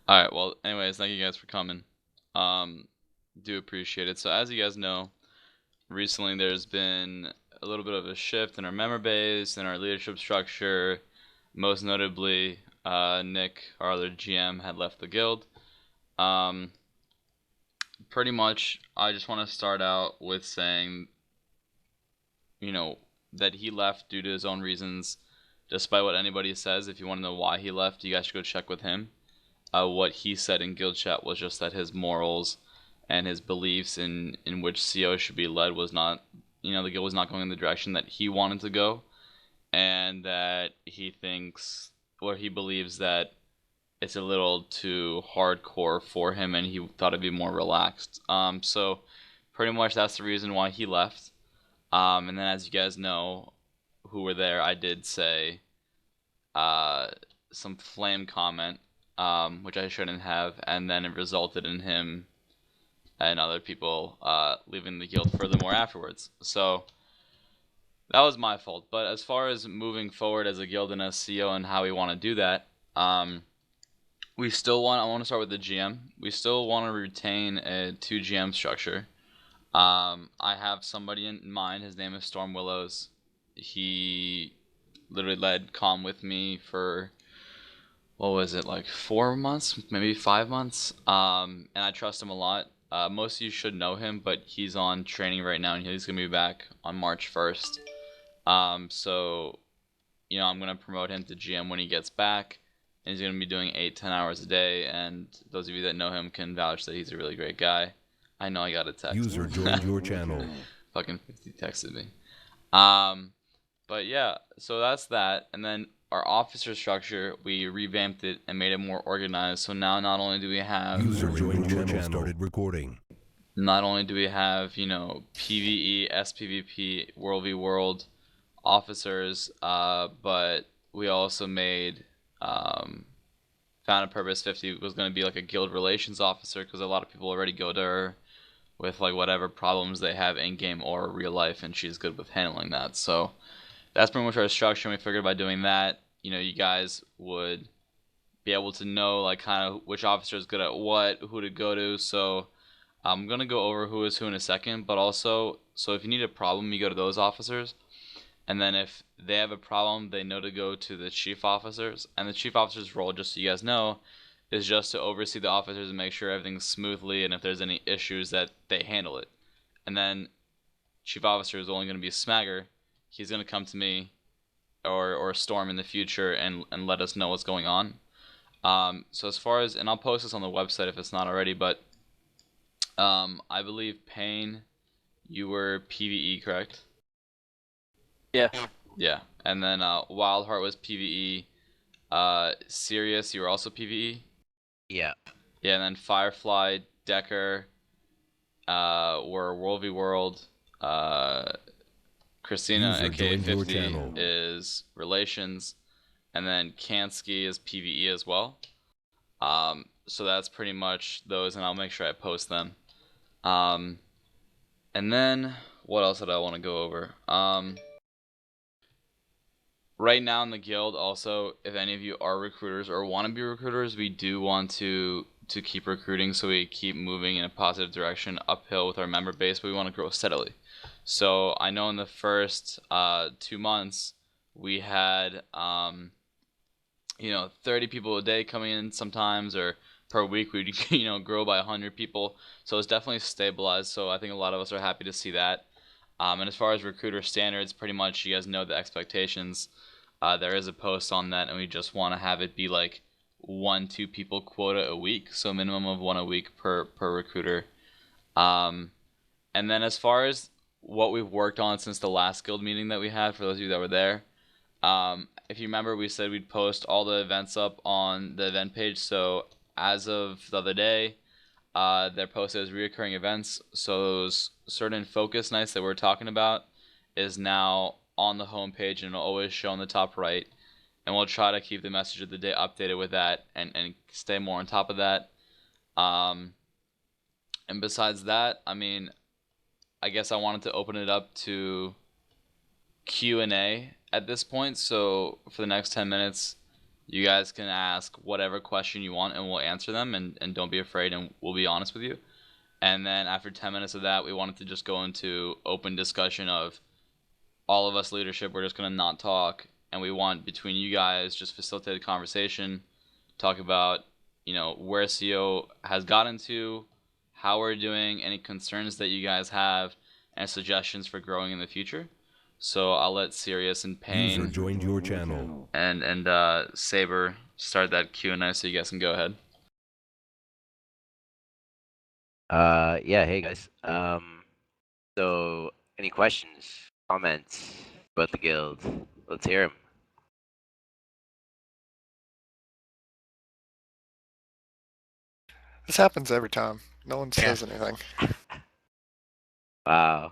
All right. Well, anyways, thank you guys for coming. Um, do appreciate it. So, as you guys know, recently there's been a little bit of a shift in our member base and our leadership structure. Most notably, Nick, our other GM, had left the guild. Um, Pretty much, I just want to start out with saying, you know, that he left due to his own reasons. Despite what anybody says, if you want to know why he left, you guys should go check with him. What he said in guild chat was just that his morals and his beliefs in which CO should be led was not, the guild was not going in the direction that he wanted to go, and that he thinks, or he believes that it's a little too hardcore for him, and he thought it'd be more relaxed. So pretty much that's the reason why he left. And then as you guys know, who were there, I did say uh, some flame comment, which I shouldn't have, and then it resulted in him and other people leaving the guild furthermore afterwards. So that was my fault. But as far as moving forward as a guild and as CEO and how we want to do that, we still want. I want to start with the GM. We still want to retain a two GM structure. I have somebody in mind. His name is Storm Willows. He literally led com with me for what was it, like 4 months, maybe 5 months. And I trust him a lot. Most of you should know him, but he's on training right now, and he's gonna be back on March 1st. So I'm gonna promote him to GM when he gets back, and he's gonna be doing 8-10 hours a day. And those of you that know him can vouch that he's a really great guy. I know I got a text. User joined your channel. Fucking 50 texted me. Um, but yeah, so that's that. And then our officer structure, we revamped it and made it more organized. So now not only do we have User joined your channel. Started recording. not only do we have, PvE, SPVP, World v World officers, but we also made Found a Purpose 50 was going to be like a guild relations officer, because a lot of people already go to her with like whatever problems they have in game or real life, and she's good with handling that. So that's pretty much our structure. And we figured by doing that, you guys would be able to know like kind of which officer is good at what, who to go to. So I'm gonna go over who is who in a second, but also, so if you need a problem, you go to those officers, and then if they have a problem, they know to go to the chief officers. And the chief officer's role, just so you guys know, is just to oversee the officers and make sure everything's smoothly, and if there's any issues that they handle it. And then chief officer is only going to be a Smagger. He's going to come to me or Storm in the future and let us know what's going on. So as far as, and I'll post this on the website if it's not already, but I believe Payne, you were PvE, correct? Yeah. Yeah. And then Wildheart was PvE. Sirius, you were also PvE? Yeah. Yeah, and then Firefly, Decker were World v World. Christina, User aka joined your 50, channel. is Relations. And then Kansky is PvE as well. So that's pretty much those, and I'll make sure I post them. And then what else did I want to go over? Right now in the guild, also, if any of you are recruiters or want to be recruiters, we do want to keep recruiting, so we keep moving in a positive direction uphill with our member base, but we want to grow steadily. So I know in the first 2 months we had 30 people a day coming in sometimes, or per week we'd grow by 100 people. So it's definitely stabilized. So I think a lot of us are happy to see that. And as far as recruiter standards, pretty much you guys know the expectations. There is a post on that, and we just want to have it be like 1-2 people quota a week, so minimum of one a week per recruiter. And then as far as what we've worked on since the last guild meeting that we had, for those of you that were there, if you remember, we said we'd post all the events up on the event page. So as of the other day, they're posted as reoccurring events. So those certain focus nights that we're talking about is now on the homepage, and it'll always show on the top right. And we'll try to keep the message of the day updated with that, and stay more on top of that. And besides that, I mean, I guess I wanted to open it up to Q&A at this point. So for the next 10 minutes, You guys can ask whatever question you want and we'll answer them, and don't be afraid and we'll be honest with you. And then after 10 minutes of that, we wanted to just go into open discussion of all of us leadership. We're just going to not talk, and we want between you guys just facilitate a conversation, talk about, where CO has gotten to, how we're doing, any concerns that you guys have, and suggestions for growing in the future. So I'll let Sirius and User Payne joined your channel. and Saber start that Q&A, so you guys can go ahead. Yeah, hey guys. So any questions, comments about the guild? Let's hear them. This happens every time. No one says anything. Wow.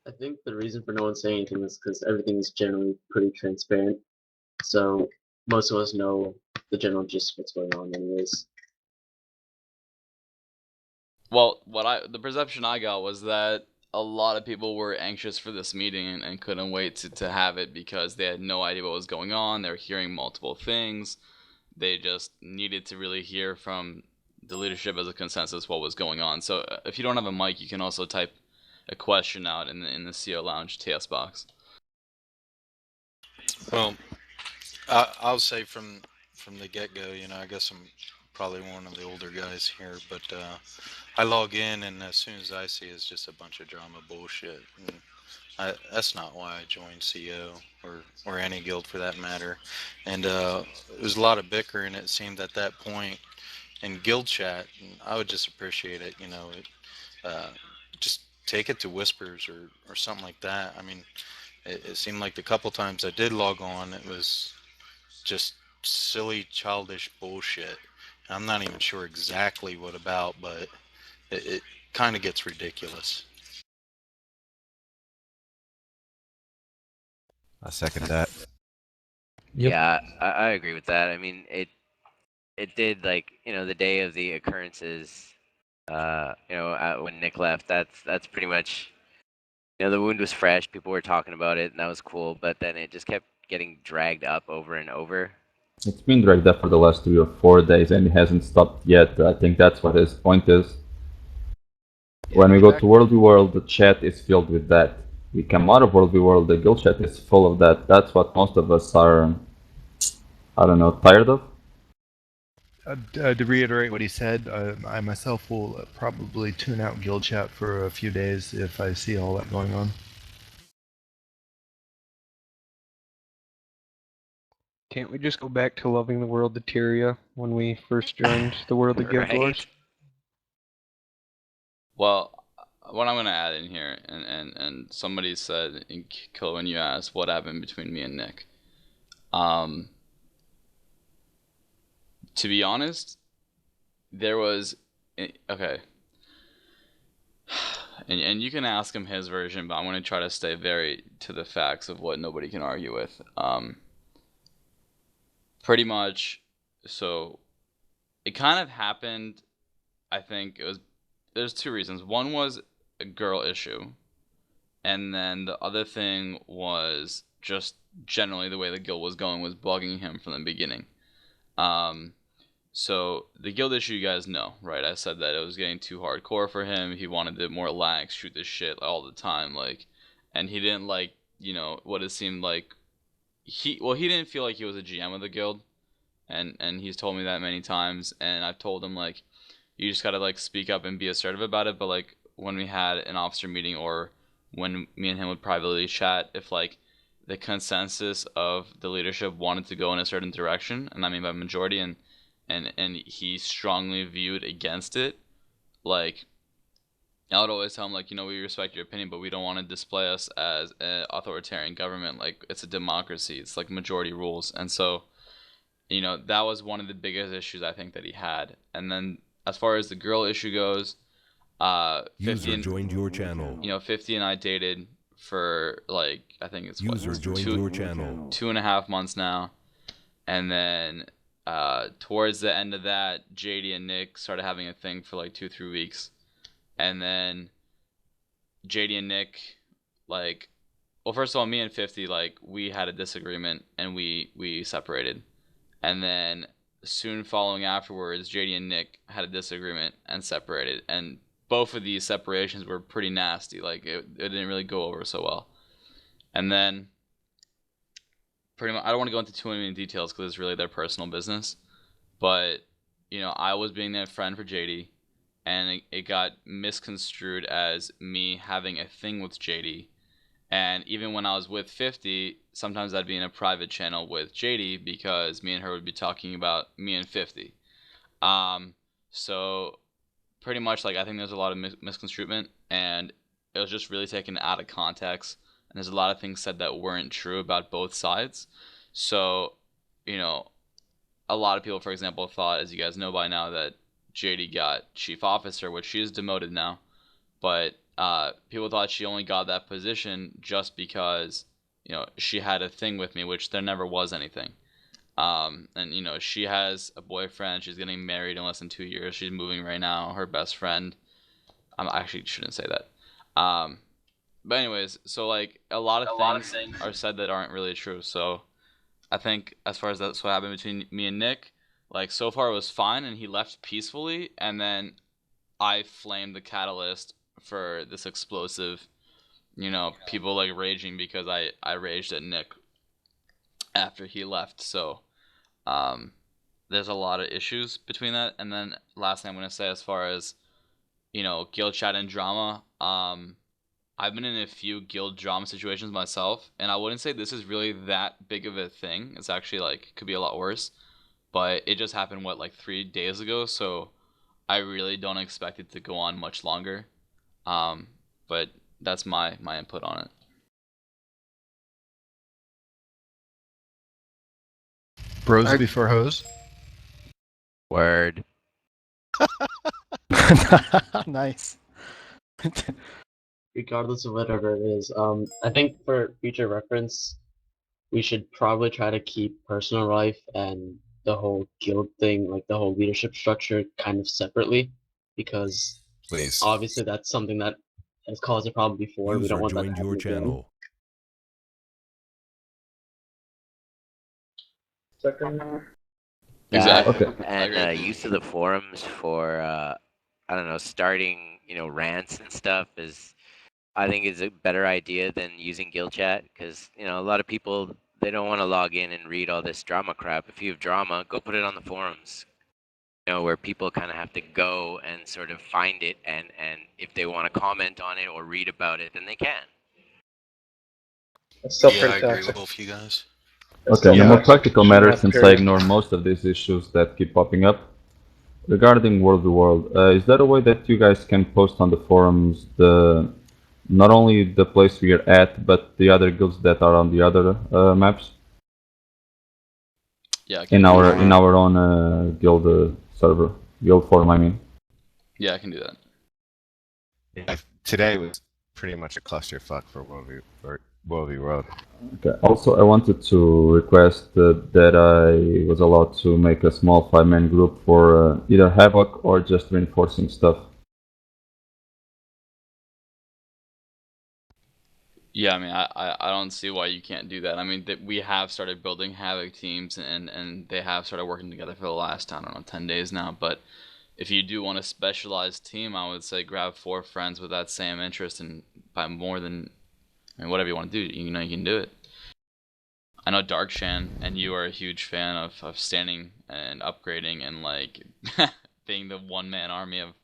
I think the reason for no one saying anything is because everything's generally pretty transparent. So most of us know the general gist of what's going on anyways. Well, the perception I got was that a lot of people were anxious for this meeting and couldn't wait to have it because they had no idea what was going on. They were hearing multiple things. They just needed to really hear from the leadership as a consensus what was going on. So if you don't have a mic, you can also type a question out in the CO Lounge TS box. Well, I'll say from the get-go, I guess I'm probably one of the older guys here, but I log in, and as soon as I see it's just a bunch of drama bullshit. And that's not why I joined CO or any guild for that matter. And it was a lot of bickering, it seemed, at that point in guild chat. And I would just appreciate it, just take it to whispers or something like that. I mean, it seemed like the couple times I did log on, it was just silly, childish bullshit. I'm not even sure exactly what about, but it kind of gets ridiculous. I second that. Yep. Yeah, I agree with that. I mean, it did, like, the day of the occurrences, when Nick left, that's pretty much, the wound was fresh, people were talking about it, and that was cool, but then it just kept getting dragged up over and over. It's been dragged up for the last 3 or 4 days and it hasn't stopped yet. I think that's what his point is. When we go to World v World, the chat is filled with that. We come out of World v World, the guild chat is full of that. That's what most of us are, I don't know, tired of. To reiterate what he said, I myself will probably tune out guild chat for a few days if I see all that going on. Can't we just go back to loving the world of Tyria when we first joined the world of Guild Wars? Well, what I'm going to add in here, and somebody said, when you asked what happened between me and Nick. To be honest, there was, okay, and you can ask him his version, but I'm going to try to stay very to the facts of what nobody can argue with. Pretty much, so it kind of happened, I think there's 2 reasons. One was a girl issue, and then the other thing was just generally the way the guild was going was bugging him from the beginning. So the guild issue, you guys know, right? I said that it was getting too hardcore for him. He wanted to more lax, shoot this shit all the time, and he didn't like, what it seemed like. He didn't feel like he was a GM of the guild, and he's told me that many times, and I've told him, like, you just gotta, like, speak up and be assertive about it. But, like, when we had an officer meeting or when me and him would privately chat, if, like, the consensus of the leadership wanted to go in a certain direction, and I mean by majority, and he strongly viewed against it, like, I would always tell him, like, we respect your opinion, but we don't want to display us as an authoritarian government. Like, it's a democracy. It's like majority rules. And so, that was one of the biggest issues I think that he had. And then as far as the girl issue goes, 50 joined your channel. 50 and I dated for, like, I think it's User joined your channel. 2.5 months now. And then towards the end of that, JD and Nick started having a thing for like 2-3 weeks. And then JD and Nick, like, well, first of all, me and 50, like, we had a disagreement and we separated. and then soon following afterwards, JD and Nick had a disagreement and separated, and both of these separations were pretty nasty. Like it didn't really go over so well. And then pretty much, I don't want to go into too many details because it's really their personal business, but I was being their friend for JD, and it got misconstrued as me having a thing with JD. And even when I was with 50, sometimes I'd be in a private channel with JD because me and her would be talking about me and 50. So pretty much, like, I think there's a lot of misconstruement, and it was just really taken out of context. And there's a lot of things said that weren't true about both sides. So, a lot of people, for example, thought, as you guys know by now, that JD got chief officer, which she is demoted now. But people thought she only got that position just because, she had a thing with me, which there never was anything. And, she has a boyfriend. She's getting married in less than 2 years. She's moving right now. Her best friend. I actually shouldn't say that. But anyways, so, like, a lot of things are said that aren't really true. So I think as far as that's what happened between me and Nick, like, so far it was fine, and he left peacefully, and then I flamed the catalyst for this explosive, people, like, raging because I raged at Nick after he left. So there's a lot of issues between that. And then last thing I'm going to say, as far as, guild chat and drama, I've been in a few guild drama situations myself, and I wouldn't say this is really that big of a thing. It's actually, like, could be a lot worse, but it just happened, like 3 days ago, so I really don't expect it to go on much longer. But that's my input on it. Bros before hoes. Word. Nice. Regardless of whatever it is, I think for future reference, we should probably try to keep personal life and the whole guild thing, like the whole leadership structure, kind of separately, because Please. obviously that's something that has caused a problem before. We don't User want that to joined happen your again. channel. Exactly. Okay. And use of the forums for I don't know, starting rants and stuff I think is a better idea than using guild chat, because a lot of people, they don't want to log in and read all this drama crap. If you have drama, go put it on the forums, where people kind of have to go and sort of find it, and if they want to comment on it or read about it, then they can. Yeah, I agree with both you guys. Okay, on a more practical matter, since I ignore most of these issues that keep popping up, regarding World v World, is there a way that you guys can post on the forums not only the place we're at, but the other guilds that are on the other maps? Yeah. In our own guild server, guild forum, I mean. Yeah, I can do that. Yeah, today was pretty much a clusterfuck for World v World. Okay. Also, I wanted to request that I was allowed to make a small 5-man group for either Havoc or just reinforcing stuff. Yeah, I mean, I don't see why you can't do that. I mean, we have started building Havoc teams, and they have started working together for the last, I don't know, 10 days now. But if you do want a specialized team, I would say grab 4 friends with that same interest, and by more than, whatever you want to do, you can do it. I know Darkshan and you are a huge fan of standing and upgrading and, like, being the one-man army of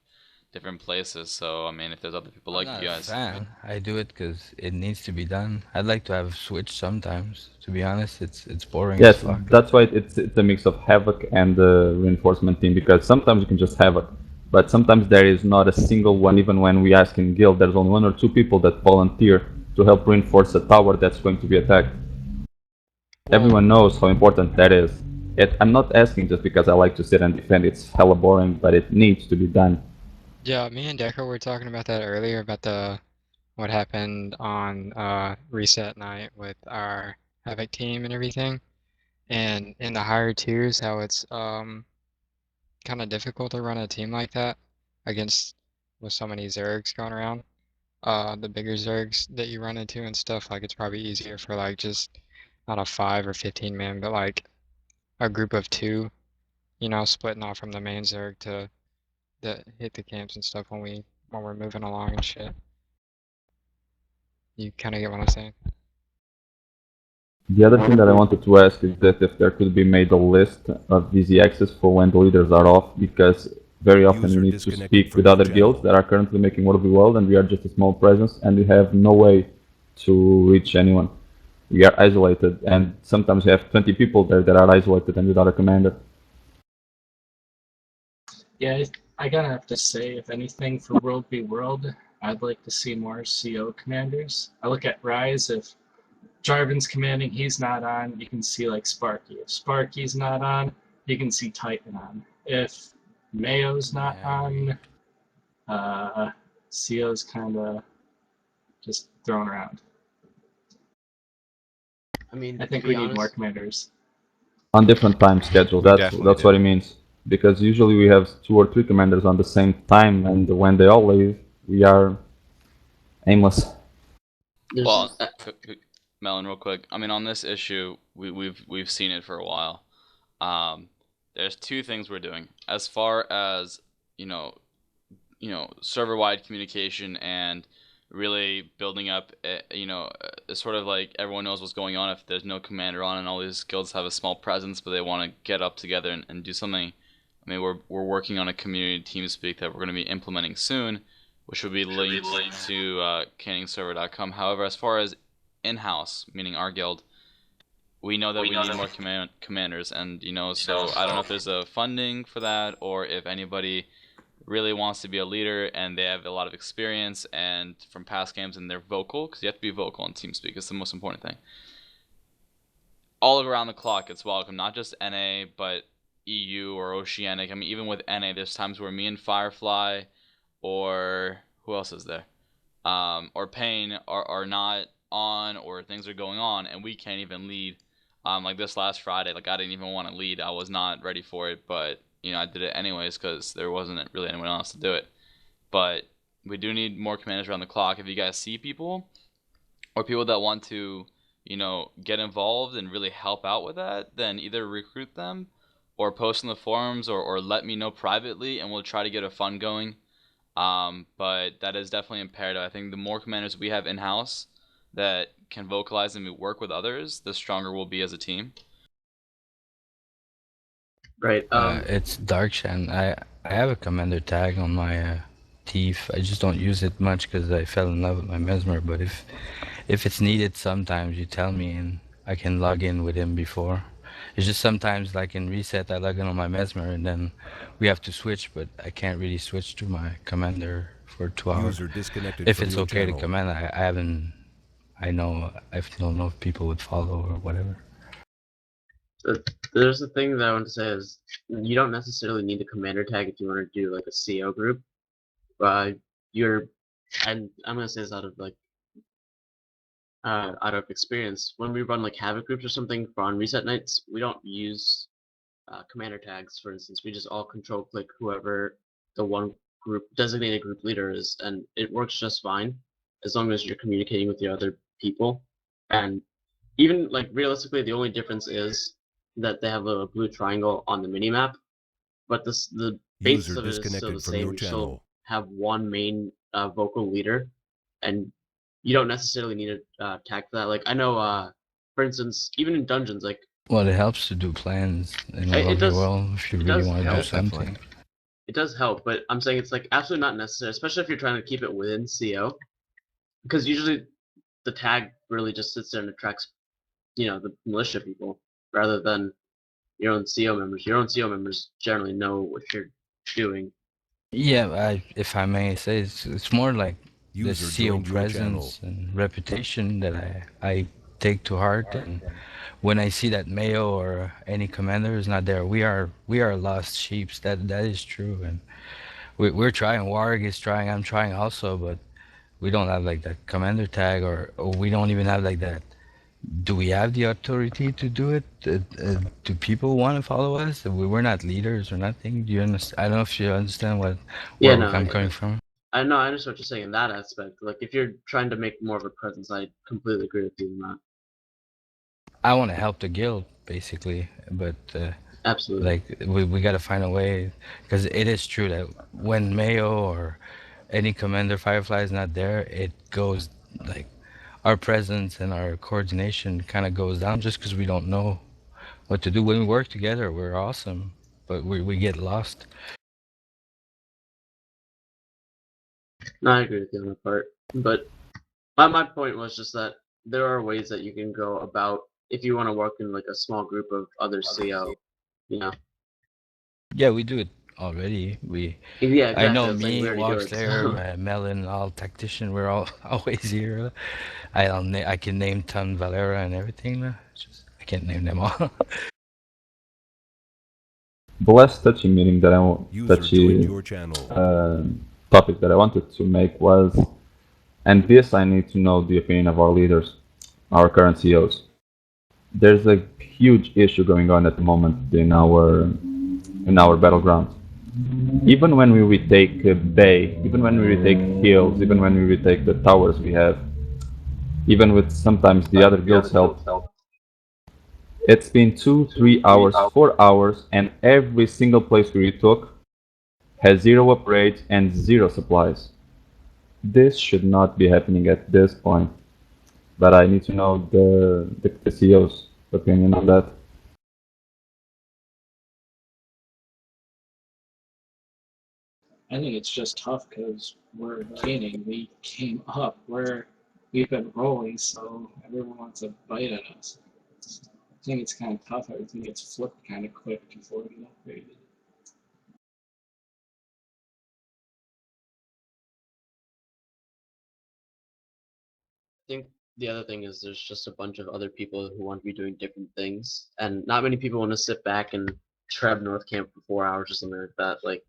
different places. So, I mean, if there's other people like you guys. Fan. I do it because it needs to be done. I'd like to have Switch sometimes. To be honest, it's boring. Yes, as fuck. that's why it's a mix of Havoc and the reinforcement team, because sometimes you can just Havoc, but sometimes there is not a single one. Even when we ask in guild, there's only 1 or 2 people that volunteer to help reinforce a tower that's going to be attacked. Everyone knows how important that is. I'm not asking just because I like to sit and defend. It's hella boring, but it needs to be done. Yeah, me and Deco were talking about that earlier, about what happened on reset night with our Havoc team and everything. And in the higher tiers, how it's kind of difficult to run a team like that with so many Zergs going around. The bigger Zergs that you run into and stuff, like, it's probably easier for, like, just not a 5 or 15 man, but, like, a group of 2, you know, splitting off from the main Zerg to hit the camps and stuff when we're moving along and shit. You kind of get what I'm saying? The other thing that I wanted to ask is that if there could be made a list of DZXs for when the leaders are off, because very often we need to speak with other guilds that are currently making World of the World, and we are just a small presence, and we have no way to reach anyone. We are isolated, and sometimes we have 20 people there that are isolated and without a commander. Yeah, I gotta have to say, if anything, for World v World, I'd like to see more CO commanders. I look at Rise, if Jarvan's commanding, he's not on, you can see like Sparky. If Sparky's not on, you can see Titan on. If Mayo's not on, CO's kind of just thrown around. I mean, I think we need more commanders. On different time schedules, that's what it means. Because usually we have 2 or 3 commanders on the same time, and when they all leave, we are aimless. Well, Melon, real quick. I mean, on this issue, we've seen it for a while. There's 2 things we're doing as far as you know, server-wide communication and really building up. Sort of like everyone knows what's going on. If there's no commander on, and all these guilds have a small presence, but they want to get up together and do something. I mean, we're working on a community TeamSpeak that we're going to be implementing soon, which will be linked to canningserver.com. However, as far as in-house, meaning our guild, we know that we need more commanders, and so I don't know if there's a funding for that, or if anybody really wants to be a leader and they have a lot of experience and from past games and they're vocal, because you have to be vocal in TeamSpeak. It's the most important thing. All around the clock, it's welcome, not just NA, but EU or Oceanic. I mean, even with NA, there's times where me and Firefly, or who else is there, or Pain are not on, or things are going on, and we can't even lead. Like this last Friday, like I didn't even want to lead. I was not ready for it, but I did it anyways because there wasn't really anyone else to do it. But we do need more commanders around the clock. If you guys see people, or people that want to, get involved and really help out with that, then either recruit them, or post in the forums, or let me know privately, and we'll try to get a fund going. But that is definitely imperative. I think the more commanders we have in-house that can vocalize and work with others, the stronger we'll be as a team. Right. It's Darkshan. I have a commander tag on my Thief. I just don't use it much because I fell in love with my Mesmer. But if it's needed, sometimes you tell me and I can log in with him before. It's just sometimes, like in Reset, I log in on my Mesmer and then we have to switch, but I can't really switch to my commander for 2 hours. If it's okay to command, I don't know if people would follow or whatever. There's the thing that I want to say is you don't necessarily need a commander tag if you want to do like a CO group. And I'm gonna say this out of experience. When we run like Havoc groups or something on reset nights, we don't use commander tags. For instance, we just all control click whoever the one group designated group leader is, and it works just fine as long as you're communicating with your other people. And even like realistically, the only difference is that they have a blue triangle on the minimap, but the basis of it is still the same. You still have one main vocal leader, and you don't necessarily need a tag for that. Like I know, for instance, even in dungeons, like well, it helps to do plans in a lovely world if you really want to do something. It does help, but I'm saying it's like absolutely not necessary, especially if you're trying to keep it within CO, because usually the tag really just sits there and attracts, the militia people rather than your own CO members. Your own CO members generally know what you're doing. Yeah, if I may say, it's more like the CO presence and reputation that I take to heart. And when I see that Mayo or any commander is not there, we are lost sheep. That is true, and we're trying. Warg is trying. I'm trying also, but we don't have like that commander tag, or we don't even have like that. Do we have the authority to do it? Do people want to follow us? We're not leaders or nothing. Do you understand? I don't know if you understand where I'm coming from. I know. I understand what you're saying in that aspect. Like if you're trying to make more of a presence, I completely agree with you on that. I want to help the guild. basically. But Absolutely. like we got to find a way, because it is true that when Mayo or any Commander Firefly is not there, it goes like our presence and our coordination kind of goes down just because we don't know what to do. When we work together, we're awesome, but we get lost. No, I agree with you on that part. But my point was just that there are ways that you can go about if you want to work in like a small group of other CO, you know. Yeah, we do it already. Yeah, I know exactly. I was saying we me, already do Walk it. Slayer, So. Melon, all tactician. We're all always here. I can name Ton Valera and everything. Just I can't name them all. The last touchy meeting that User joined your channel. topic that I wanted to make was, and this I need to know the opinion of our leaders, our current CEOs. There's a huge issue going on at the moment in our battleground. Even when we retake Bay, even when we retake hills, even when we retake the towers we have, even with sometimes the other guilds' help, it's been 2, 3 hours, 4 hours, and every single place we retook has 0 upgrades and 0 supplies. This should not be happening at this point, but I need to know the CEO's opinion on that. I think it's just tough because we're gaining. We came up. We've been rolling, so everyone wants a bite at us. I think it's kind of tough. Everything gets flipped kind of quick before we get upgraded. I think the other thing is there's just a bunch of other people who want to be doing different things, and not many people want to sit back and treb North Camp for 4 hours or something like that. Like,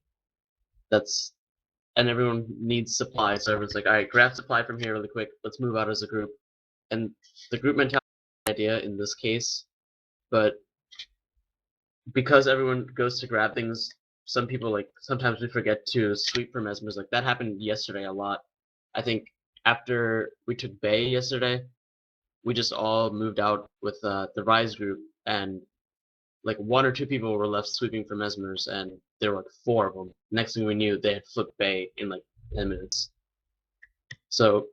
that's and everyone needs supply, so everyone's like, all right, grab supply from here really quick. Let's move out as a group. And the group mentality idea in this case, but because everyone goes to grab things, some people like sometimes we forget to sweep for mesmers. Like that happened yesterday a lot. I think after we took Bay yesterday, we just all moved out with the Rise group, and like 1 or 2 people were left sweeping for mesmers, and there were like 4 of them. Next thing we knew, they had flipped Bay in like 10 minutes. So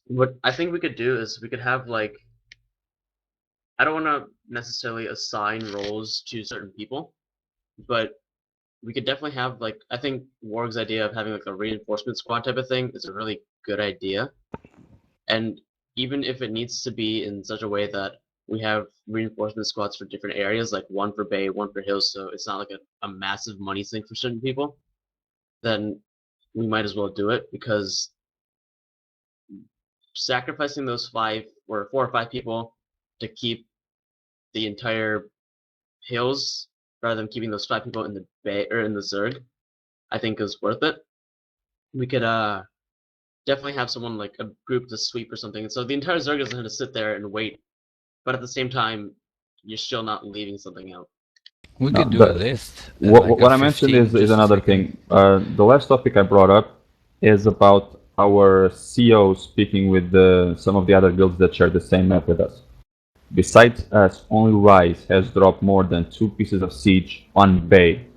what I think we could do is we could have like, I don't want to necessarily assign roles to certain people, but we could definitely have like, I think Warg's idea of having like a reinforcement squad type of thing is a really good idea. And even if it needs to be in such a way that we have reinforcement squads for different areas, like 1 for Bay, 1 for Hills, so it's not like a massive money sink for certain people, then we might as well do it, because sacrificing those 5 or 4 or 5 people to keep the entire Hills rather than keeping those 5 people in the Bay or in the Zerg, I think is worth it. We could definitely have someone like a group to sweep or something. And so the entire Zerg doesn't have to sit there and wait, but at the same time, you're still not leaving something out. We No, could do a list. what I mentioned is another thing. The last topic I brought up is about our CEO speaking with some of the other guilds that share the same map with us. Besides us, only Rise has dropped more than 2 pieces of siege on Bay.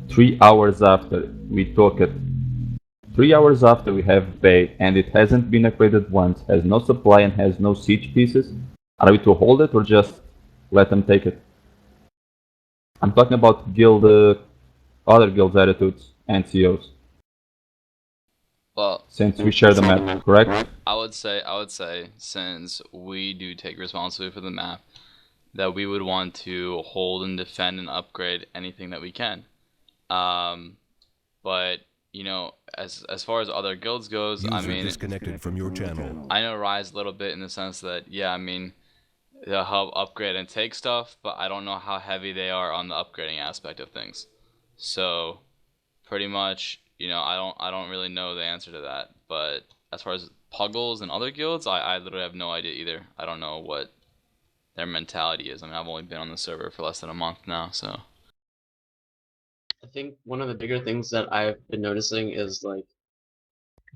3 hours after we took it. 3 hours after we have Bay, and it hasn't been upgraded once, has no supply and has no siege pieces. Are we to hold it or just let them take it? I'm talking about other guilds' attitudes and CEOs. Well, Since we share the map, correct? I would say, since we do take responsibility for the map, that we would want to hold and defend and upgrade anything that we can. But you know, as far as other guilds goes, I mean, disconnected from your channel. I know Rise a little bit in the sense that, yeah, I mean, they'll help upgrade and take stuff, but I don't know how heavy they are on the upgrading aspect of things. So, pretty much, you know, I don't really know the answer to that. But as far as Puggles and other guilds, I literally have no idea either. I don't know what their mentality is. I mean, I've only been on the server for less than a month now, so. I think one of the bigger things that I've been noticing is like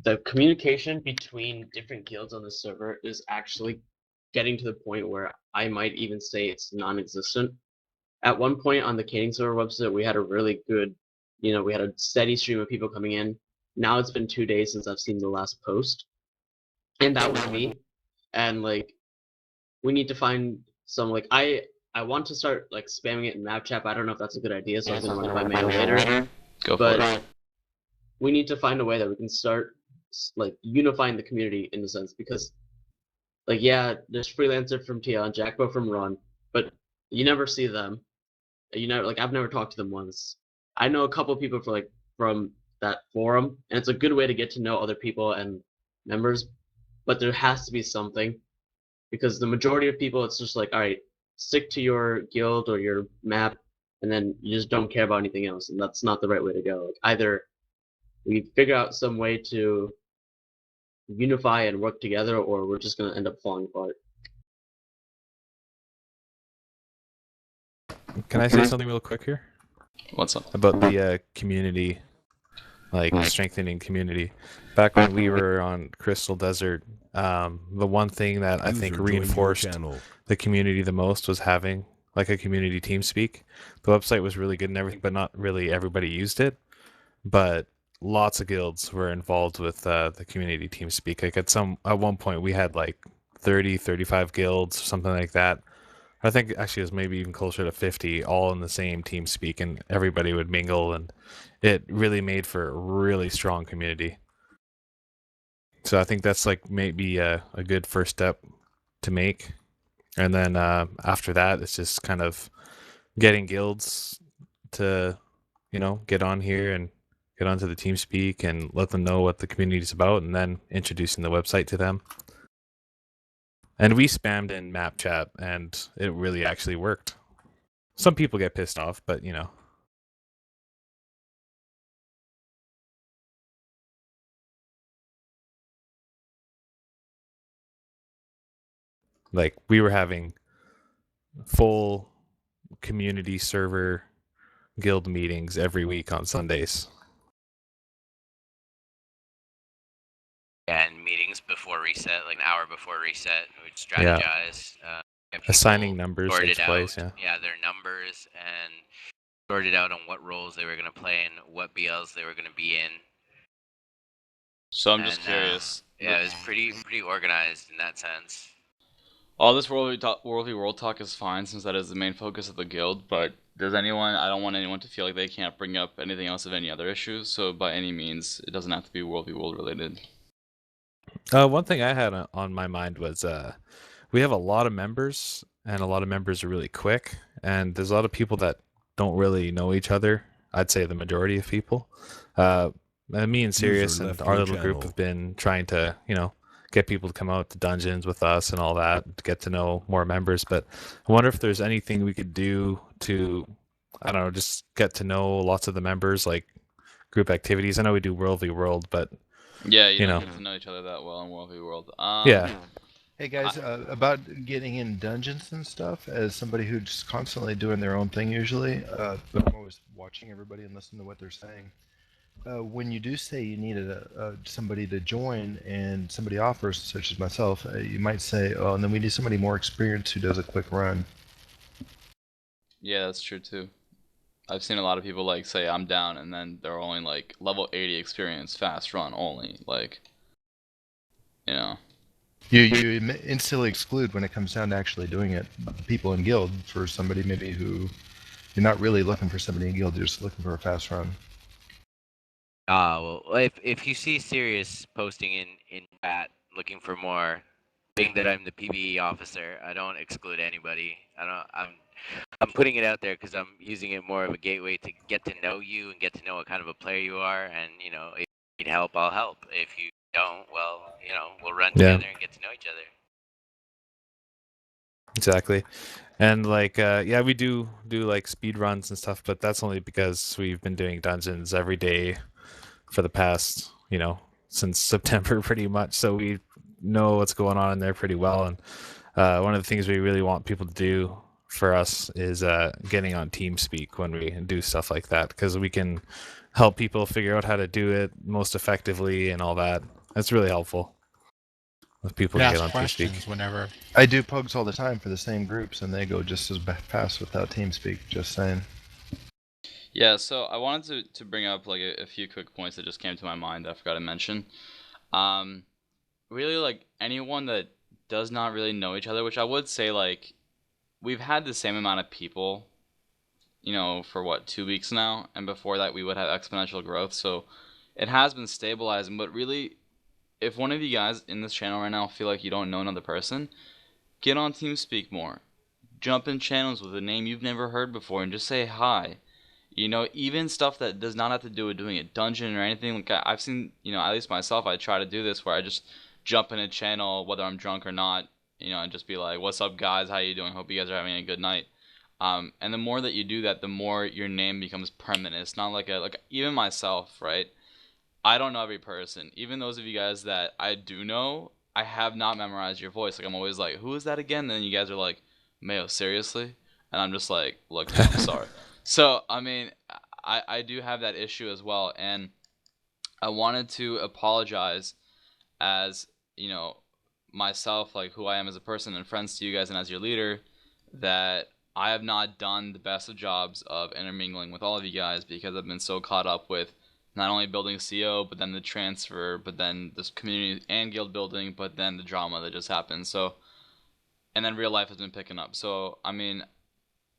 the communication between different guilds on the server is actually getting to the point where I might even say it's non-existent. At one point on the Caning server website, we had a really good, we had a steady stream of people coming in. Now it's been 2 days since I've seen the last post, and that was me. And like, we need to find some I want to start like spamming it in map chat. But I don't know if that's a good idea, so I'm gonna run it by mail later. Go for it. We need to find a way that we can start like unifying the community in a sense, because like, yeah, there's Freelancer from TL and Jackbo from Run, but you never see them. I've never talked to them once. I know a couple people from that forum, and it's a good way to get to know other people and members, but there has to be something, because the majority of people, it's just like, all right, stick to your guild or your map, and then you just don't care about anything else, and that's not the right way to go. Like, either we figure out some way to unify and work together, or we're just going to end up falling apart. Can I say something real quick here? What's up? About the community, like strengthening community. Back when we were on Crystal Desert, the one thing that I think reinforced the community the most was having like a community TeamSpeak. The website was really good and everything, but not really everybody used it. But lots of guilds were involved with the community TeamSpeak. Like at one point we had like 30, 35 guilds, something like that. I think actually it was maybe even closer to 50, all in the same TeamSpeak, and everybody would mingle, and it really made for a really strong community. So I think that's like maybe a good first step to make. And then after that, it's just kind of getting guilds to, get on here and get onto the TeamSpeak and let them know what the community is about, and then introducing the website to them. And we spammed in map chat, and it really actually worked. Some people get pissed off, but Like, we were having full community server guild meetings every week on Sundays. Yeah, and meetings before reset, like an hour before reset, we'd strategize. Assigning numbers sorted each out, place, yeah, their numbers, and sorted out on what roles they were going to play and what BLs they were going to be in. So I'm just curious. Yeah, it was pretty organized in that sense. All this World v World talk is fine, since that is the main focus of the guild, but does anyone, I don't want anyone to feel like they can't bring up anything else of any other issues, so by any means, it doesn't have to be World v World related. One thing I had on my mind was we have a lot of members, and a lot of members are really quick, and there's a lot of people that don't really know each other. I'd say the majority of people. Me and Sirius and our little group have been trying to, get people to come out to dungeons with us and all that, to get to know more members. But I wonder if there's anything we could do to, I don't know, just get to know lots of the members, like group activities. I know we do World v World, but yeah, you don't get to know each other that well in World v World. Yeah. Hey guys, about getting in dungeons and stuff, as somebody who's just constantly doing their own thing usually, but I'm always watching everybody and listening to what they're saying. When you do say you need somebody to join and somebody offers, such as myself, you might say, oh, and then we need somebody more experienced who does a quick run. Yeah, that's true too. I've seen a lot of people like say I'm down, and then they're only like level 80 experience, fast run only, like, You instantly exclude when it comes down to actually doing it people in guild for somebody maybe who you're not really looking for somebody in guild, you're just looking for a fast run. Well, if you see Sirius posting in chat looking for more, being that I'm the PvE officer, I don't exclude anybody. I'm putting it out there because I'm using it more of a gateway to get to know you and get to know what kind of a player you are. And if you need help, I'll help. If you don't, well, we'll run together and get to know each other. Exactly. And like we do like speed runs and stuff, but that's only because we've been doing dungeons every day for the past, since September pretty much. So we know what's going on in there pretty well. And one of the things we really want people to do for us is getting on TeamSpeak when we do stuff like that, because we can help people figure out how to do it most effectively and all that. That's really helpful. If people You get ask on TeamSpeak. questions whenever. I do pugs all the time for the same groups, and they go just as fast without TeamSpeak. Just saying. Yeah, so I wanted to bring up like a few quick points that just came to my mind that I forgot to mention. Really, like anyone that does not really know each other, which I would say like we've had the same amount of people, you know, for what, 2 weeks now, and before that we would have exponential growth, so it has been stabilizing. But really, if one of you guys in this channel right now feel like you don't know another person, get on TeamSpeak more. Jump in channels with a name you've never heard before and just say hi. You know, even stuff that does not have to do with doing a dungeon or anything. Like I've seen, you know, at least myself, I try to do this where I just jump in a channel, whether I'm drunk or not, you know, and just be like, "What's up, guys? How you doing? Hope you guys are having a good night." And the more that you do that, the more your name becomes permanent. It's not like even myself, right? I don't know every person. Even those of you guys that I do know, I have not memorized your voice. Like I'm always like, "Who is that again?" And then you guys are like, "Mayo, seriously?" And I'm just like, "Look, I'm sorry." So, I mean, I do have that issue as well, and I wanted to apologize as, you know, myself, like who I am as a person and friends to you guys and as your leader, that I have not done the best of jobs of intermingling with all of you guys because I've been so caught up with not only building CO, but then the transfer, but then this community and guild building, but then the drama that just happened. So, and then real life has been picking up. So, I mean,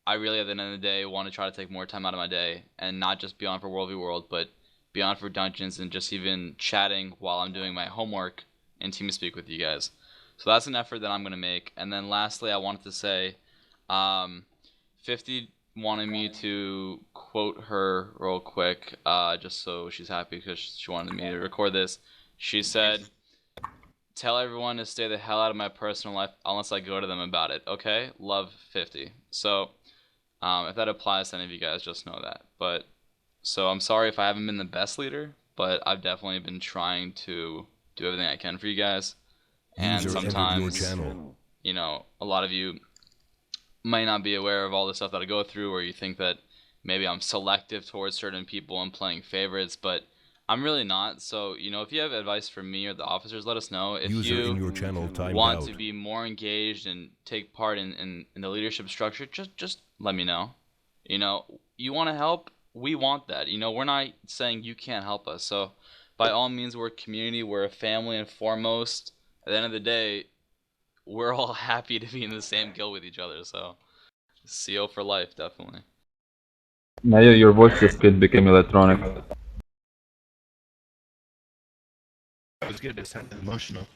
I really, at the end of the day, want to try to take more time out of my day and not just be on for World v World, but be on for dungeons and just even chatting while I'm doing my homework and TeamSpeak with you guys. So that's an effort that I'm going to make. And then lastly, I wanted to say, 50 wanted me to quote her real quick, just so she's happy because she wanted me to record this. She said, "Tell everyone to stay the hell out of my personal life unless I go to them about it, okay? Love, 50. So, if that applies to any of you guys, just know that. But, so I'm sorry if I haven't been the best leader, but I've definitely been trying to do everything I can for you guys. And sometimes, you know, a lot of you might not be aware of all the stuff that I go through, or you think that maybe I'm selective towards certain people and playing favorites, but I'm really not. So, you know, if you have advice for me or the officers, let us know. If you want to be more engaged and take part in the leadership structure, just let me know. You know, you want to help, we want that. You know, we're not saying you can't help us. So, by all means, we're a community, we're a family, and foremost, at the end of the day, we're all happy to be in the same guild with each other. So, CO for life, definitely. Mayo, your voice just became electronic. That was good. It sounded emotional.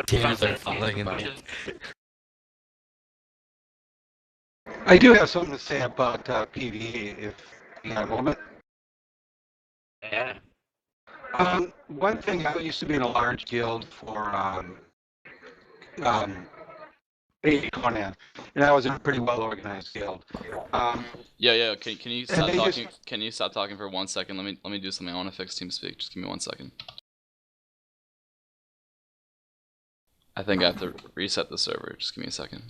Tears are falling in the I do have something to say about PvE, if you have a moment. Yeah. One thing, I used to be in a large guild for AD Conan, and I was in a pretty well organized guild. Yeah. Can you stop talking? Can you stop talking for 1 second? Let me do something. I want to fix TeamSpeak. Just give me 1 second. I think I have to reset the server. Just give me a second.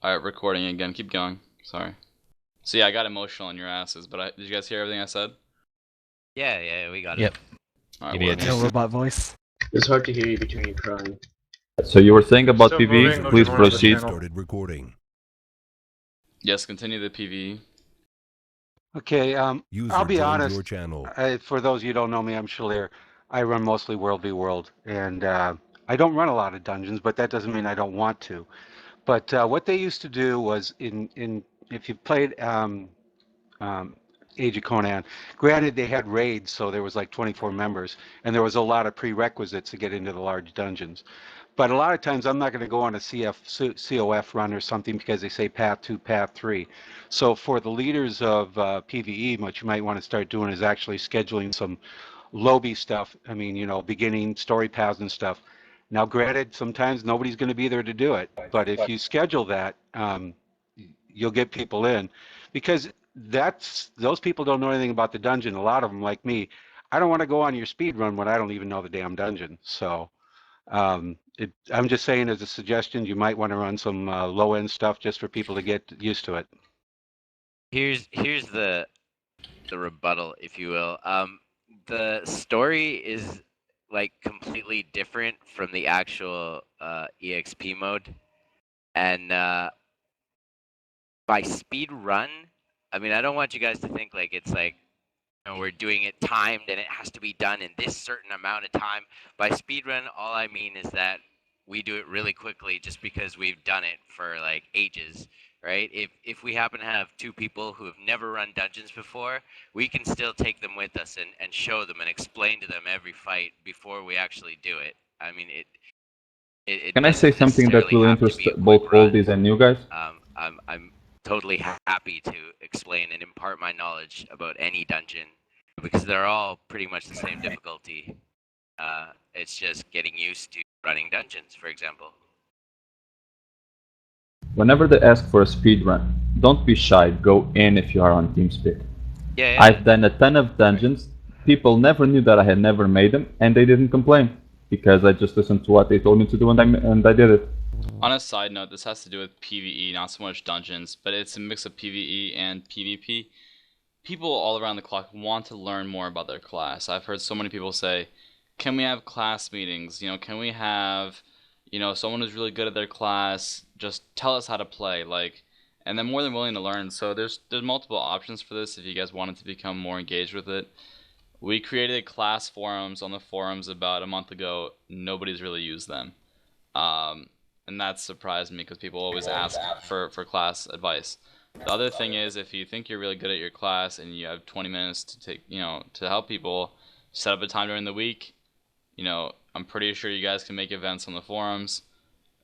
Alright, recording again. Keep going. Sorry. So yeah, I got emotional on your asses, but did you guys hear everything I said? Yeah, we got it. Alright, No robot voice. It's hard to hear you between you crying. So you were saying about Still PvE, moving, please looking more at the proceed. channel. Started recording. Yes, continue the PvE. Okay, User I'll be joined honest. your channel. For those of you who don't know me, I'm Shalir. I run mostly World v World, and I don't run a lot of dungeons, but that doesn't mean I don't want to. But what they used to do was, if you played Age of Conan, granted they had raids, so there was like 24 members, and there was a lot of prerequisites to get into the large dungeons. But a lot of times I'm not going to go on a COF run or something because they say path 2, path 3. So for the leaders of PvE, what you might want to start doing is actually scheduling some lobby stuff. I mean, you know, beginning story paths and stuff. Now, granted, sometimes nobody's going to be there to do it, but if you schedule that, you'll get people in, because those people don't know anything about the dungeon. A lot of them, like me, I don't want to go on your speed run when I don't even know the damn dungeon. So I'm just saying as a suggestion, you might want to run some low end stuff just for people to get used to it. Here's the rebuttal, if you will. The story is like completely different from the actual EXP mode, and by speed run, I mean I don't want you guys to think like it's like we're doing it timed and it has to be done in this certain amount of time. By speed run, all I mean is that we do it really quickly just because we've done it for like ages. Right? If we happen to have two people who have never run dungeons before, we can still take them with us and show them and explain to them every fight before we actually do it. I mean, it Can I say doesn't something that will necessarily have to interest be a quick both run. oldies and new guys? I'm totally happy to explain and impart my knowledge about any dungeon because they're all pretty much the same difficulty. It's just getting used to running dungeons, for example. Whenever they ask for a speed run, don't be shy, go in if you are on TeamSpeak. Yeah. I've done a ton of dungeons, people never knew that I had never made them, and they didn't complain, because I just listened to what they told me to do and I did it. On a side note, this has to do with PvE, not so much dungeons, but it's a mix of PvE and PvP. People all around the clock want to learn more about their class. I've heard so many people say, can we have class meetings? You know, can we have, you know, someone who's really good at their class, just tell us how to play, like, and they're more than willing to learn. So there's multiple options for this if you guys wanted to become more engaged with it. We created class forums on the forums about a month ago. Nobody's really used them. And that surprised me because people always ask for class advice. The other thing is, if you think you're really good at your class and you have 20 minutes to take, you know, to help people, set up a time during the week. You know, I'm pretty sure you guys can make events on the forums.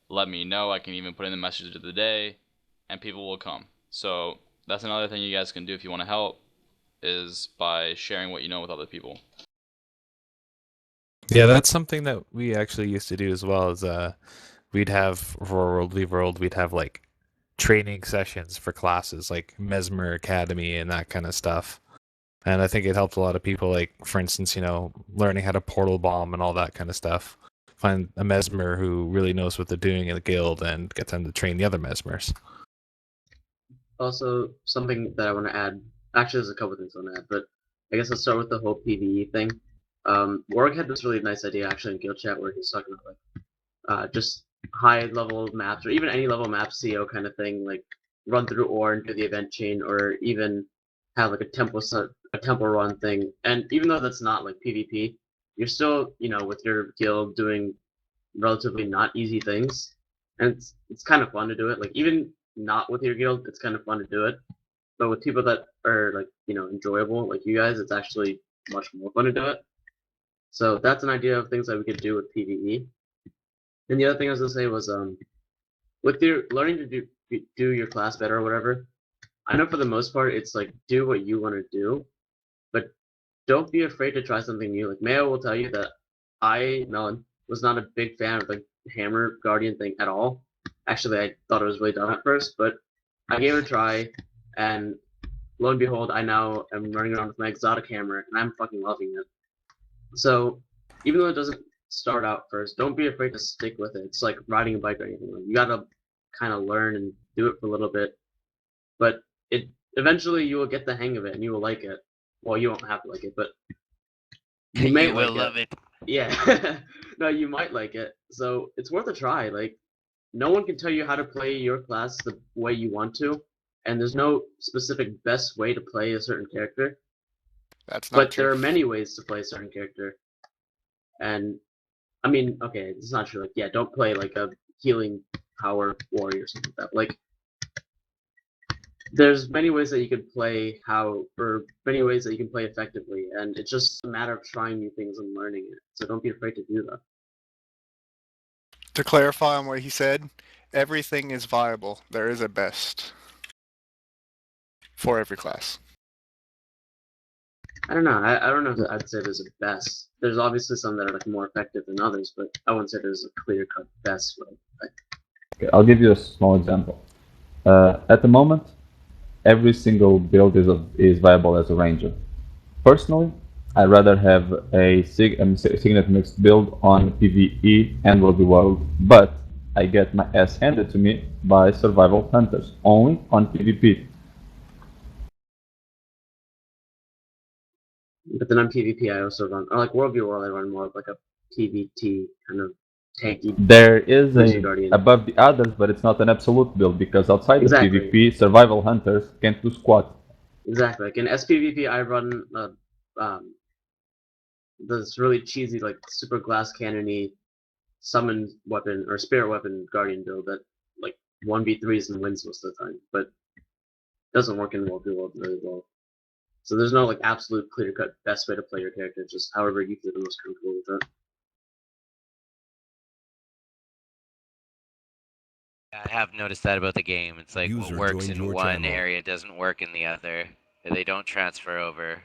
Let me know. I can even put in the message of the day, and people will come. So that's another thing you guys can do if you want to help, is by sharing what you know with other people. Yeah, that's something that we actually used to do as well. Is we'd have for World v World, we'd have like training sessions for classes like Mesmer Academy and that kind of stuff. And I think it helped a lot of people, like, for instance, you know, learning how to portal bomb and all that kind of stuff. Find a Mesmer who really knows what they're doing in the guild and get them to train the other Mesmers. Also, something that I want to add, actually there's a couple things I want to add, but I guess let's start with the whole PvE thing. Warwick had this really nice idea actually in Guild Chat where he was talking about like just high level maps or even any level map CO kind of thing, like run through ore and do the event chain, or even have like a temple run thing. And even though that's not like PvP, you're still, you know, with your guild doing relatively not easy things, and it's kind of fun to do it. Like even not with your guild, it's kind of fun to do it. But with people that are like, you know, enjoyable like you guys, it's actually much more fun to do it. So that's an idea of things that we could do with PvE. And the other thing I was gonna say was, with your learning to do your class better or whatever, I know for the most part it's like do what you want to do, but don't be afraid to try something new. Like Mayo will tell you that Melon, was not a big fan of the Hammer Guardian thing at all. Actually, I thought it was really dumb at first, but I gave it a try, and lo and behold, I now am running around with my exotic hammer, and I'm fucking loving it. So even though it doesn't start out first, don't be afraid to stick with it. It's like riding a bike or anything. You gotta kind of learn and do it for a little bit, but eventually you will get the hang of it and you will like it. Well, you won't have to like it, but you may will love it. Yeah. No, you might like it. So it's worth a try. Like, no one can tell you how to play your class the way you want to, and there's no specific best way to play a certain character. That's not But true. there are many ways to play a certain character. And I mean, okay, it's not true. Like, yeah, don't play like a healing power warrior or something like that. Like, there's many ways that you can play many ways that you can play effectively, and it's just a matter of trying new things and learning it. So don't be afraid to do that. To clarify on what he said, everything is viable. There is a best for every class. I don't know. I don't know if I'd say there's a best. There's obviously some that are like more effective than others, but I wouldn't say there's a clear-cut best way. Okay, I'll give you a small example. At the moment, every single build is viable as a ranger. Personally, I'd rather have a Signet mixed build on PvE and World v World, but I get my ass handed to me by survival hunters, only on PvP. But then on PvP, I also run, or like World v World, I run more of like a PvT kind of tanky. There is Cruiser a Guardian. above the others, but it's not an absolute build because outside Exactly. the PvP, survival hunters can't do squat. Exactly. Like in SPVP, I run this really cheesy, like super glass cannony summon weapon or spirit weapon guardian build that like 1v3s and wins most of the time, but doesn't work in World v World really well. So there's no like absolute clear cut best way to play your character, just however you feel the most comfortable with it. I have noticed that about the game. It's like what works in one area doesn't work in the other. They don't transfer over.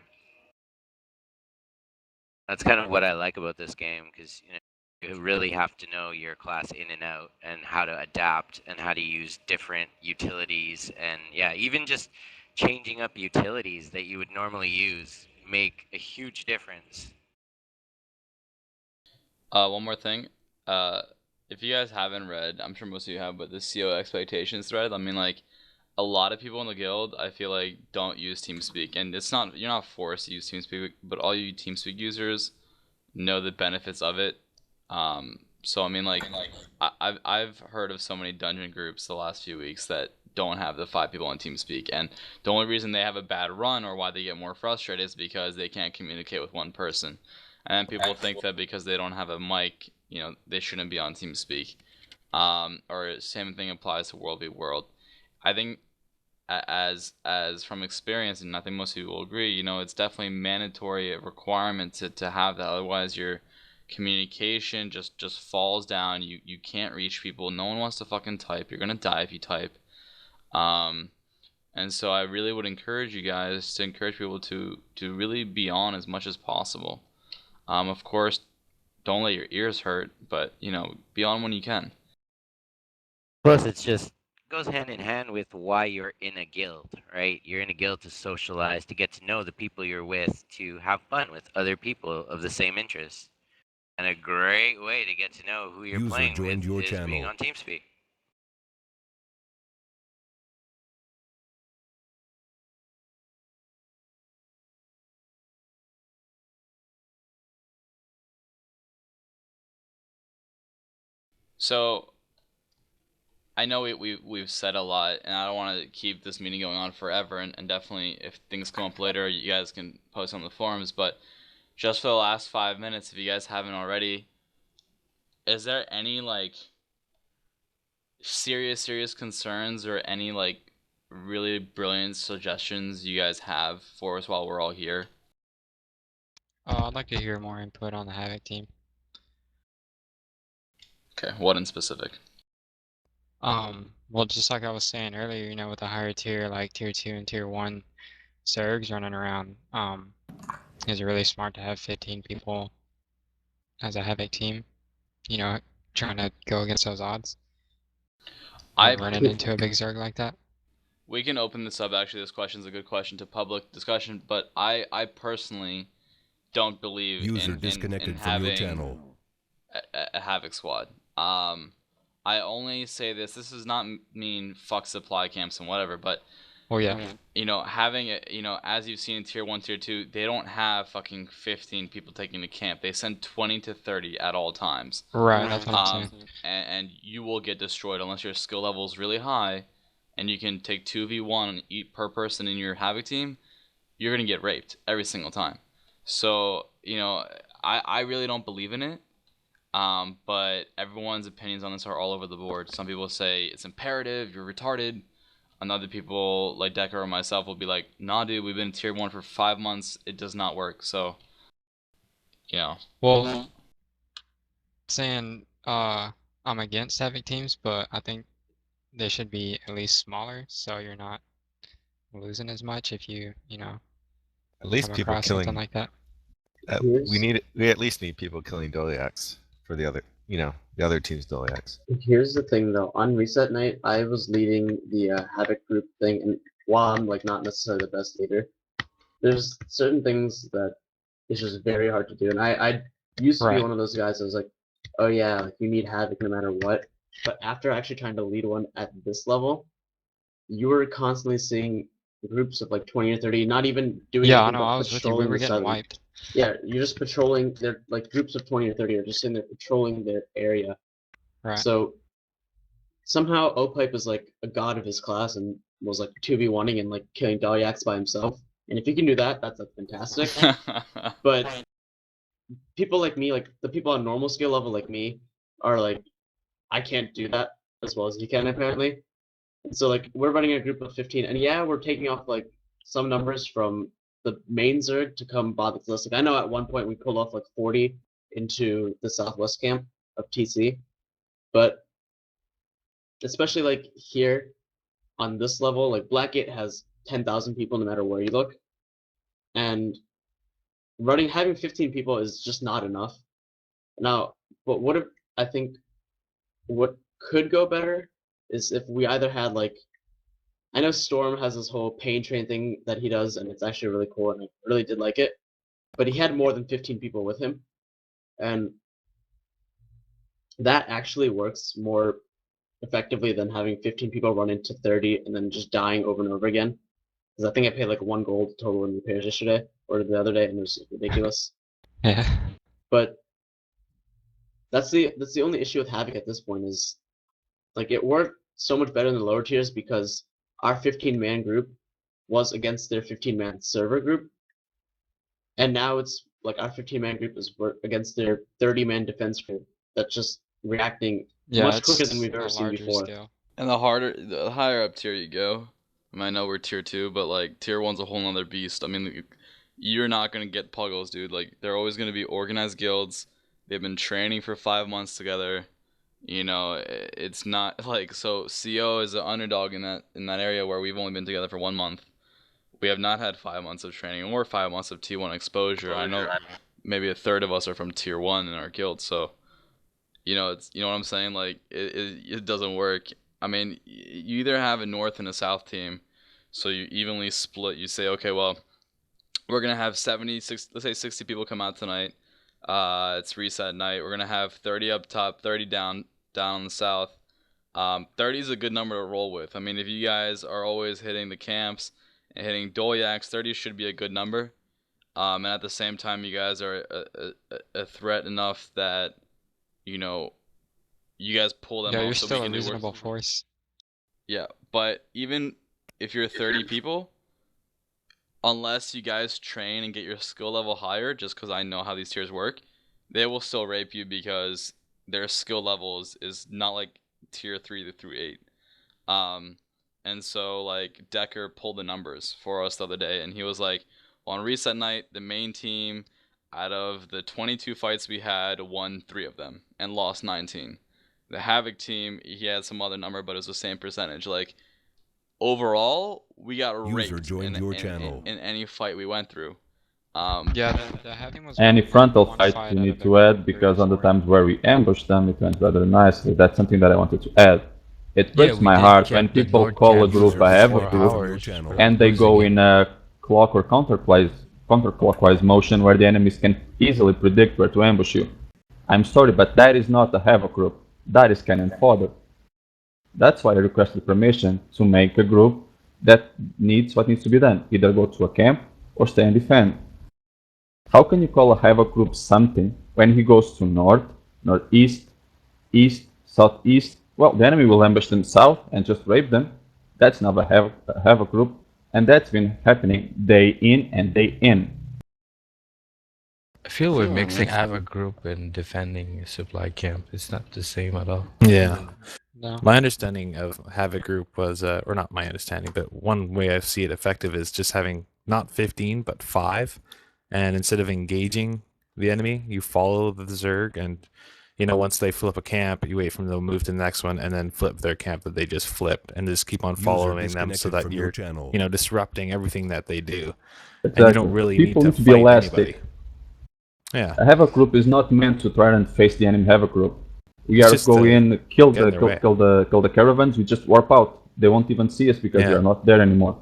That's kind of what I like about this game, because you really have to know your class in and out and how to adapt and how to use different utilities, and yeah, even just changing up utilities that you would normally use make a huge difference. One more thing. If you guys haven't read, I'm sure most of you have, but the CO expectations thread, I mean, like, a lot of people in the guild, I feel like, don't use TeamSpeak, and it's not, you're not forced to use TeamSpeak, but all you TeamSpeak users know the benefits of it. So I mean, like, I've heard of so many dungeon groups the last few weeks that don't have the 5 people on TeamSpeak, and the only reason they have a bad run or why they get more frustrated is because they can't communicate with one person. And then people think that because they don't have a mic, they shouldn't be on TeamSpeak. Or same thing applies to World v World. I think as from experience, and I think most people will agree, it's definitely mandatory, a requirement to have that. Otherwise, your communication just falls down. You can't reach people. No one wants to fucking type. You're gonna die if you type. And so I really would encourage you guys to encourage people to really be on as much as possible. Of course, don't let your ears hurt, but be on when you can. Plus, it's just goes hand in hand with why you're in a guild, right? You're in a guild to socialize, to get to know the people you're with, to have fun with other people of the same interests. And a great way to get to know who you're playing with is being on TeamSpeak. So I know we've said a lot, and I don't want to keep this meeting going on forever, and definitely if things come up later, you guys can post on the forums, but just for the last 5 minutes, if you guys haven't already, is there any like serious concerns or any like really brilliant suggestions you guys have for us while we're all here? I'd like to hear more input on the Havoc team. Okay, what in specific? Well, just like I was saying earlier, with the higher tier, like tier 2 and tier 1 Zergs running around, is it really smart to have 15 people as a Havoc team, trying to go against those odds? Running into a big Zerg like that? We can open this up, actually. This question is a good question to public discussion, but I personally don't believe in having a Havoc squad. I only say this does not mean fuck supply camps and whatever, but oh yeah, having it, as you've seen in tier 1, tier 2, they don't have fucking 15 people taking the camp. They send 20 to 30 at all times. Right, that's what I'm saying. And you will get destroyed unless your skill level is really high and you can take 2v1 per person in your Havoc team. You're gonna get raped every single time. So I really don't believe in it. But everyone's opinions on this are all over the board. Some people say it's imperative, you're retarded. And other people, like Decker or myself, will be like, nah, dude, we've been in tier 1 for 5 months. It does not work. So, Well, saying I'm against Havoc teams, but I think they should be at least smaller, so you're not losing as much if you at least come people across killing something like that. We at least need people killing Doliacs for the other the other team's Doliacs. Here's the thing though, on reset night, I was leading the Havoc group thing, and while I'm like not necessarily the best leader, there's certain things that is just very hard to do. And I used to be Right. one of those guys that was like, oh yeah, like, you need Havoc no matter what. But after actually trying to lead one at this level, you were constantly seeing groups of like 20 or 30, not even doing Yeah, I anything know. but I was with you. We patrolling were the getting southern. wiped. Yeah, you're just patrolling. They're like groups of 20 or 30 are just sitting there patrolling their area. Right. So somehow O-Pipe is like a god of his class and was like 2v1ing and like killing Dalyax by himself. And if he can do that, that's like fantastic. But people like me, like the people on normal skill level like me, are like, I can't do that as well as you can apparently. And so like we're running a group of 15, and yeah, we're taking off like some numbers from the main Zerg to come bother with us. Like I know at one point we pulled off like 40 into the southwest camp of TC, but especially like here on this level, like Blackgate has 10,000 people no matter where you look, and having 15 people is just not enough. Now, but I think what could go better is if we either had like, I know Storm has this whole pain train thing that he does, and it's actually really cool, and I really did like it. But he had more than 15 people with him, and that actually works more effectively than having 15 people run into 30 and then just dying over and over again. Because I think I paid like 1 gold total in repairs yesterday or the other day, and it was ridiculous. Yeah. But that's the only issue with Havoc at this point is like it worked so much better in the lower tiers because our 15-man group was against their 15-man server group, and now it's like our 15-man group is against their 30-man defense group that's just reacting much quicker than we've ever seen before. And the higher up tier you go, I mean, I know we're tier 2, but like tier 1's a whole nother beast. I mean, you're not gonna get puggles, dude. Like they're always gonna be organized guilds. They've been training for 5 months together. You know, it's not like so. CO is an underdog in that area where we've only been together for 1 month. We have not had 5 months of training or 5 months of T1 exposure. I know maybe a third of us are from tier 1 in our guild, so you know what I'm saying. Like it doesn't work. I mean, you either have a north and a south team, so you evenly split. You say, okay, well, we're gonna have 76, let's say 60 people come out tonight. It's reset night. We're gonna have 30 up top, 30 down in the south. 30 is a good number to roll with. I mean, if you guys are always hitting the camps and hitting Dolyaks, 30 should be a good number. And at the same time, you guys are a threat enough that, you know, you guys pull them off. Yeah, you're so still we a can reasonable force. Yeah, but even if you're 30 people, unless you guys train and get your skill level higher, just because I know how these tiers work, they will still rape you because their skill levels is not like tier 3 through 8. And so like Decker pulled the numbers for us the other day, and he was like, well, on reset night, the main team out of the 22 fights we had won 3 of them and lost 19. The Havoc team, he had some other number, but it was the same percentage. Like overall, we got raped in any fight we went through. Yeah, the Havoc was Any one frontal fight fights out you of need the to add, because on the times where we ambushed them, it went rather nicely. That's something that I wanted to add. It breaks my heart when people call a group a Havoc group and they go in a clock or counterclockwise motion where the enemies can easily predict where to ambush you. I'm sorry, but that is not a Havoc group. That is cannon fodder. That's why I requested permission to make a group that needs what needs to be done. Either go to a camp or stay and defend. How can you call a Havoc group something when he goes to north, northeast, east, southeast? Well, the enemy will ambush them south and just rape them. That's not a Havoc group, and that's been happening day in and day in. I feel we're mixing Havoc group and defending a supply camp. It's not the same at all. Yeah. No. My understanding of Havoc group was, or not my understanding, but one way I see it effective is just having not 15, but 5. And instead of engaging the enemy, you follow the Zerg, and you know, once they flip a camp, you wait for them to move to the next one and then flip their camp that they just flipped, and just keep on following them so that you're, you know, disrupting everything that they do. Exactly. And you don't really People need need to be fight elastic. anybody. Yeah. A Havoc group is not meant to try and face the enemy Havoc group. We It's are just go to in, kill get in their way. the caravans. We just warp out. They won't even see us because we Yeah. are not there anymore.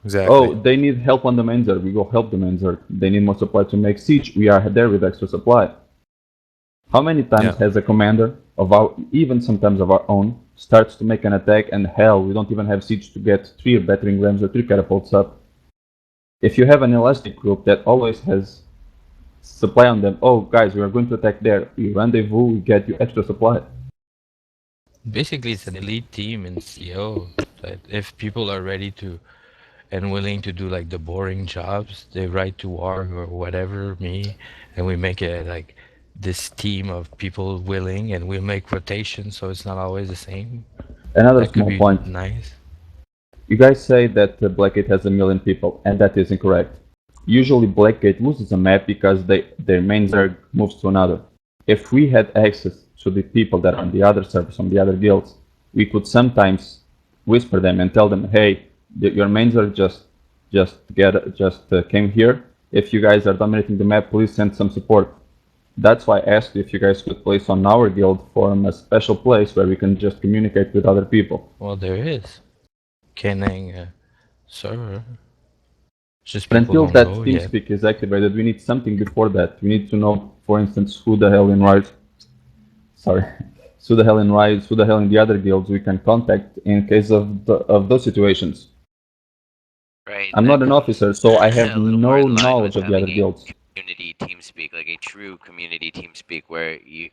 Exactly. Oh, they need help on the main zone. We go help the main zone. They need more supply to make siege. We are there with extra supply. How many times has a commander of our, even sometimes of our own, starts to make an attack and hell, we don't even have siege to get 3 battering rams or 3 catapults up. If you have an elastic group that always has supply on them, oh guys, we are going to attack there. We rendezvous, we get you extra supply. Basically, it's an elite team in CO. That if people are ready to and willing to do like the boring jobs, they write to war or whatever, me, and we make it like this team of people willing, and we make rotations so it's not always the same. Another That could small be point. nice. You guys say that Blackgate has 1 million people, and that is incorrect. Usually Blackgate loses a map because their main Zerg moves to another. If we had access to the people that are on the other servers, on the other guilds, we could sometimes whisper them and tell them, hey, your main Zerg just came here. If you guys are dominating the map, please send some support. That's why I asked if you guys could place on our guild form a special place where we can just communicate with other people. Well, there is. Kenning server. Just But people until don't that go yet. TeamSpeak is activated, we need something before that. We need to know, for instance, who the hell in Rise, who the hell in Rise, who the hell in the other guilds we can contact in case of those situations. Right. I'm not an officer, so I have a little more no in line knowledge with of the other having guilds. community team speak, like a true community team speak, where you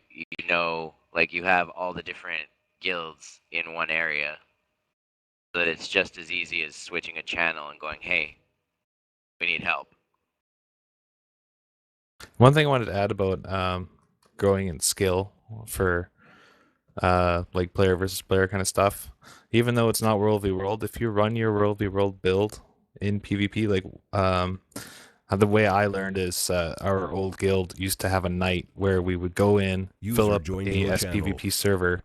know, like you have all the different guilds in one area, so that it's just as easy as switching a channel and going, hey, we need help. One thing I wanted to add about growing in skill for like player versus player kind of stuff, even though it's not World v World, if you run your World v World build in PvP, like the way I learned is our old guild used to have a night where we would go in, fill up a SPVP server,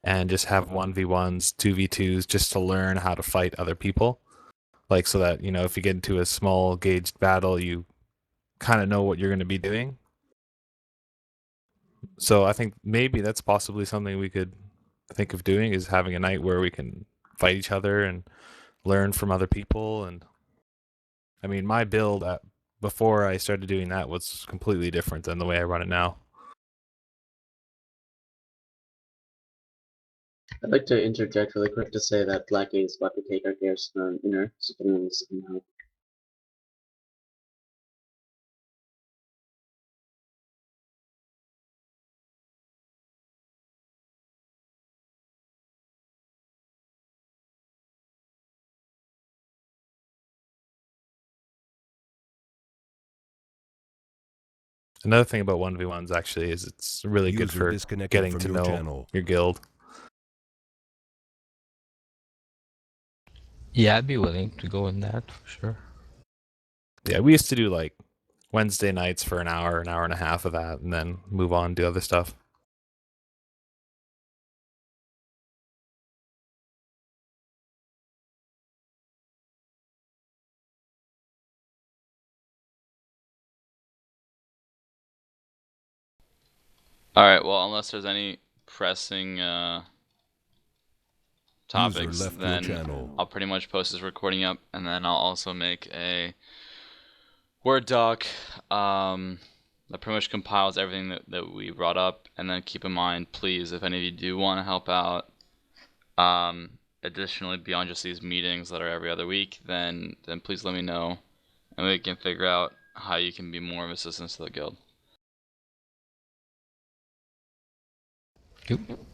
and just have 1v1s, 2v2s, just to learn how to fight other people. Like, so that, you know, if you get into a small gauged battle, you kind of know what you're going to be doing. So I think maybe that's possibly something we could think of doing, is having a night where we can fight each other and learn from other people. And I mean, my build before I started doing that was completely different than the way I run it now. I'd like to interject really quick to say that Blackgate is about to take our garrison on inner, so if anyone wants to help. Another thing about 1v1s actually is it's really good for getting to know your guild. Yeah, I'd be willing to go in that for sure. Yeah, we used to do like Wednesday nights for an hour and a half of that, and then move on to other stuff. Alright, well, unless there's any pressing topics, left your then channel. I'll pretty much post this recording up, and then I'll also make a Word doc that pretty much compiles everything that we brought up. And then keep in mind, please, if any of you do want to help out, additionally, beyond just these meetings that are every other week, then please let me know, and we can figure out how you can be more of assistance to the guild.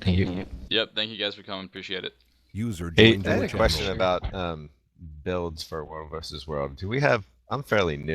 Thank you. Yep, thank you guys for coming. Appreciate it. User Hey, joined I had your a question channel. about builds for World versus World. Do we have? I'm fairly new.